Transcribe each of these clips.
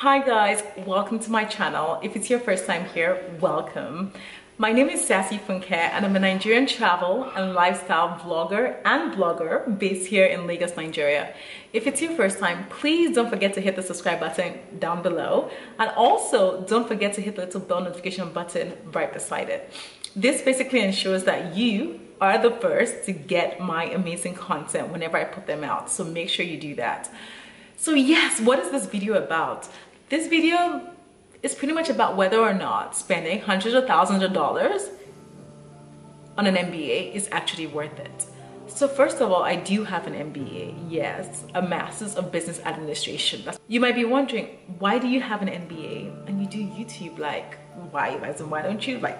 Hi guys, welcome to my channel. If it's your first time here, welcome. My name is Sassy Funke and I'm a Nigerian travel and lifestyle vlogger and blogger based here in Lagos, Nigeria. If it's your first time, please don't forget to hit the subscribe button down below, and also don't forget to hit the little bell notification button right beside it. This basically ensures that you are the first to get my amazing content whenever I put them out, so make sure you do that. So yes, what is this video about? This video is pretty much about whether or not spending hundreds of thousands of dollars on an MBA is actually worth it. So first of all, I do have an MBA, yes, a Master's of Business Administration. You might be wondering, why do you have an MBA and you do YouTube? Like, why don't you? Like,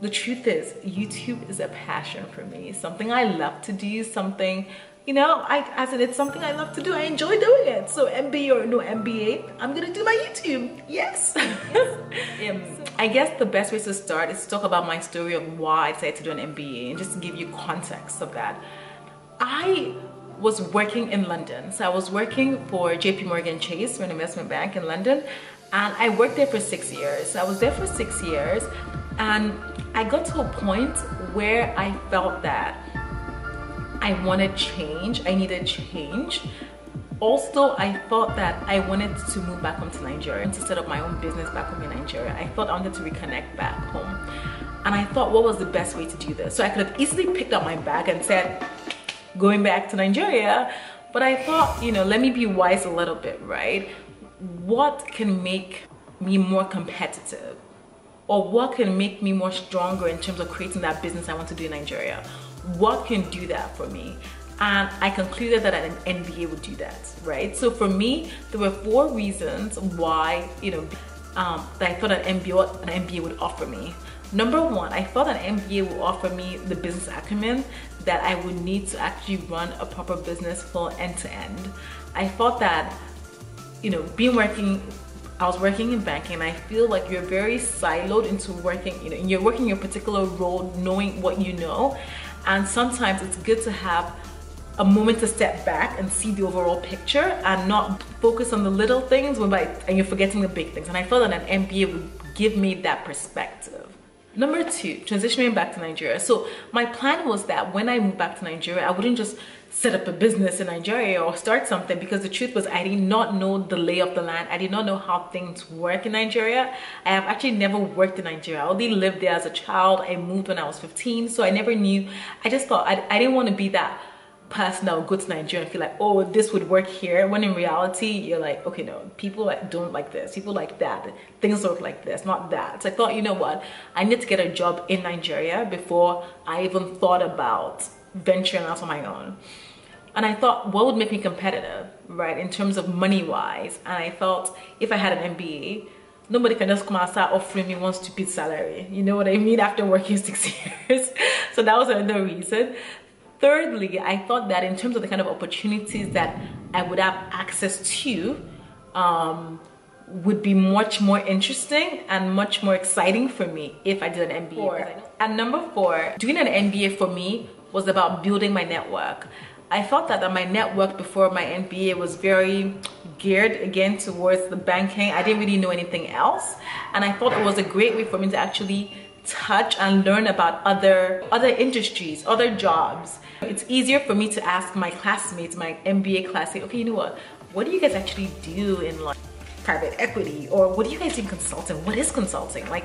the truth is, YouTube is a passion for me, something I love to do, something, you know, it's something I love to do. I enjoy doing it. So MBA or no MBA, I'm gonna do my YouTube. Yes. I guess the best way to start is to talk about my story of why I decided to do an MBA and just to give you context of that. I was working in London. So I was working for JP Chase, an investment bank in London, and I worked there for 6 years. So I was there for 6 years, and I got to a point where I felt that I wanted change, I needed change. Also, I thought that I wanted to move back home to Nigeria and to set up my own business back home in Nigeria. I thought I wanted to reconnect back home. And I thought, what was the best way to do this? So I could have easily picked up my bag and said, going back to Nigeria. But I thought, you know, let me be wise a little bit, right? What can make me more competitive? Or what can make me more stronger in terms of creating that business I want to do in Nigeria? What can do that for me? And I concluded that an MBA would do that, right? So for me, there were 4 reasons why, you know, that I thought an MBA would offer me. Number 1, I thought an MBA would offer me the business acumen that I would need to actually run a proper business full end to end. I thought that, you know, I was working in banking, and I feel like you're very siloed into working, you know, you're working your particular role, knowing what you know. And sometimes it's good to have a moment to step back and see the overall picture and not focus on the little things and you're forgetting the big things. And I felt that an MBA would give me that perspective. Number 2, transitioning back to Nigeria. So my plan was that when I moved back to Nigeria, I wouldn't just set up a business in Nigeria or start something, because the truth was I did not know the lay of the land. I did not know how things work in Nigeria. I have actually never worked in Nigeria. I only lived there as a child. I moved when I was 15, so I never knew. I just thought I didn't want to be that person that would go to Nigeria and feel like, oh, this would work here, when in reality you're like, okay, no, people don't like this, people like that, things work like this, not that. So I thought, you know what, I need to get a job in Nigeria before I even thought about venturing out on my own. And I thought, what would make me competitive, right, in terms of money wise? And I felt if I had an MBA, nobody can just come out and start offering me one stupid salary, you know what I mean, after working 6 years. So that was another reason. Thirdly, I thought that in terms of the kind of opportunities that I would have access to, would be much more interesting and much more exciting for me if I did an MBA. And number 4, doing an MBA for me was about building my network. I felt that my network before my MBA was very geared again towards the banking. I didn't really know anything else, and I thought it was a great way for me to actually touch and learn about other industries, other jobs. It's easier for me to ask my classmates, my MBA classmates, okay, you know what do you guys actually do in like private equity, or what do you guys do in consulting? What is consulting? Like,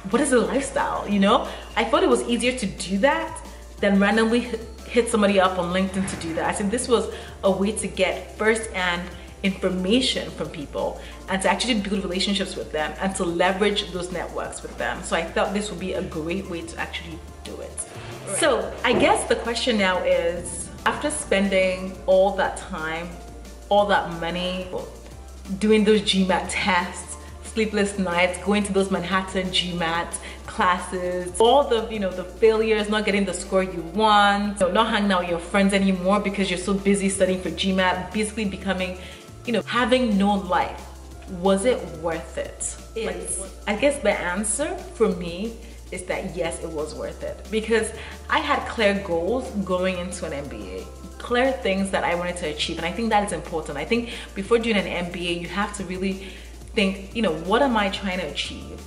what is the lifestyle, you know? I thought it was easier to do that than randomly hit somebody up on LinkedIn to do that. I said this was a way to get first-hand information from people and to actually build relationships with them and to leverage those networks with them. So I felt this would be a great way to actually do it. Right. So I guess the question now is, after spending all that time, all that money, doing those GMAT tests, sleepless nights, going to those Manhattan GMAT classes, all the, you know, the failures, not getting the score you want, you know, not hanging out with your friends anymore because you're so busy studying for GMAT, basically becoming, you know, having no life. Was it worth it? Like, I guess the answer for me is that yes, it was worth it, because I had clear goals going into an MBA, clear things that I wanted to achieve. And I think that is important. I think before doing an MBA, you have to really think, you know, what am I trying to achieve,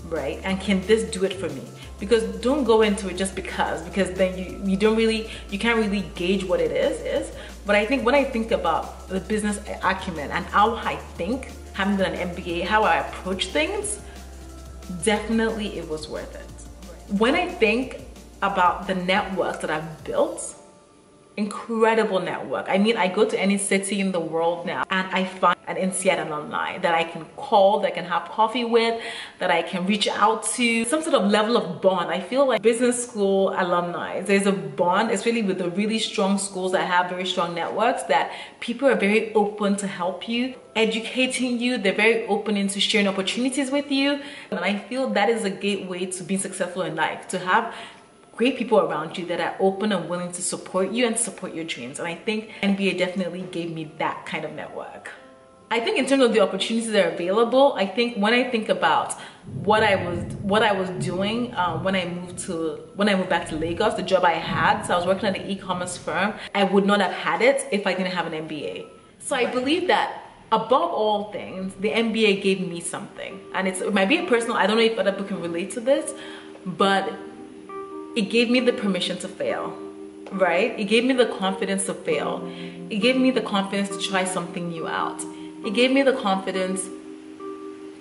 right? And can this do it for me? Because don't go into it just because then you can't really gauge what it is. But I think when I think about the business acumen and how I think, having done an MBA, how I approach things, definitely it was worth it. When I think about the networks that I've built, incredible network. I mean, I go to any city in the world now and I find an INSEAD alumni that I can call, that I can have coffee with, that I can reach out to, some sort of level of bond. I feel like business school alumni, there's a bond, especially with the really strong schools that have very strong networks, that people are very open to help you, educating you. They're very open into sharing opportunities with you. And I feel that is a gateway to being successful in life, to have great people around you that are open and willing to support you and support your dreams. And I think MBA definitely gave me that kind of network. I think in terms of the opportunities that are available, I think when I think about what I was doing when I moved back to Lagos, the job I had, so I was working at an e-commerce firm, I would not have had it if I didn't have an MBA. So I believe that above all things, the MBA gave me something. And it might be a personal, I don't know if other people can relate to this, but it gave me the permission to fail, right? It gave me the confidence to fail. It gave me the confidence to try something new out. It gave me the confidence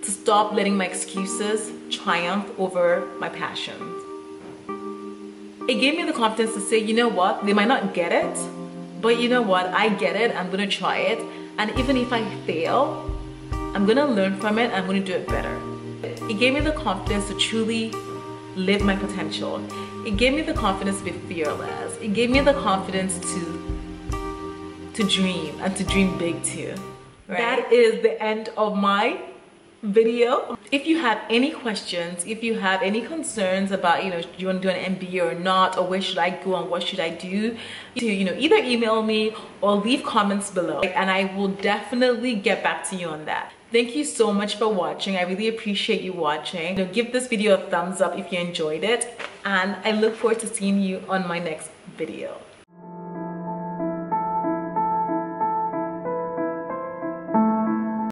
to stop letting my excuses triumph over my passions. It gave me the confidence to say, you know what, they might not get it, but you know what, I get it, I'm gonna try it. And even if I fail, I'm gonna learn from it, I'm gonna do it better. It gave me the confidence to truly live my potential. It gave me the confidence to be fearless. It gave me the confidence to dream, and to dream big too. Right? That is the end of my video. If you have any questions, if you have any concerns about, do you want to do an MBA or not, or where should I go and what should I do, either email me or leave comments below, and I will definitely get back to you on that. Thank you so much for watching. I really appreciate you watching. Give this video a thumbs up if you enjoyed it, and I look forward to seeing you on my next video.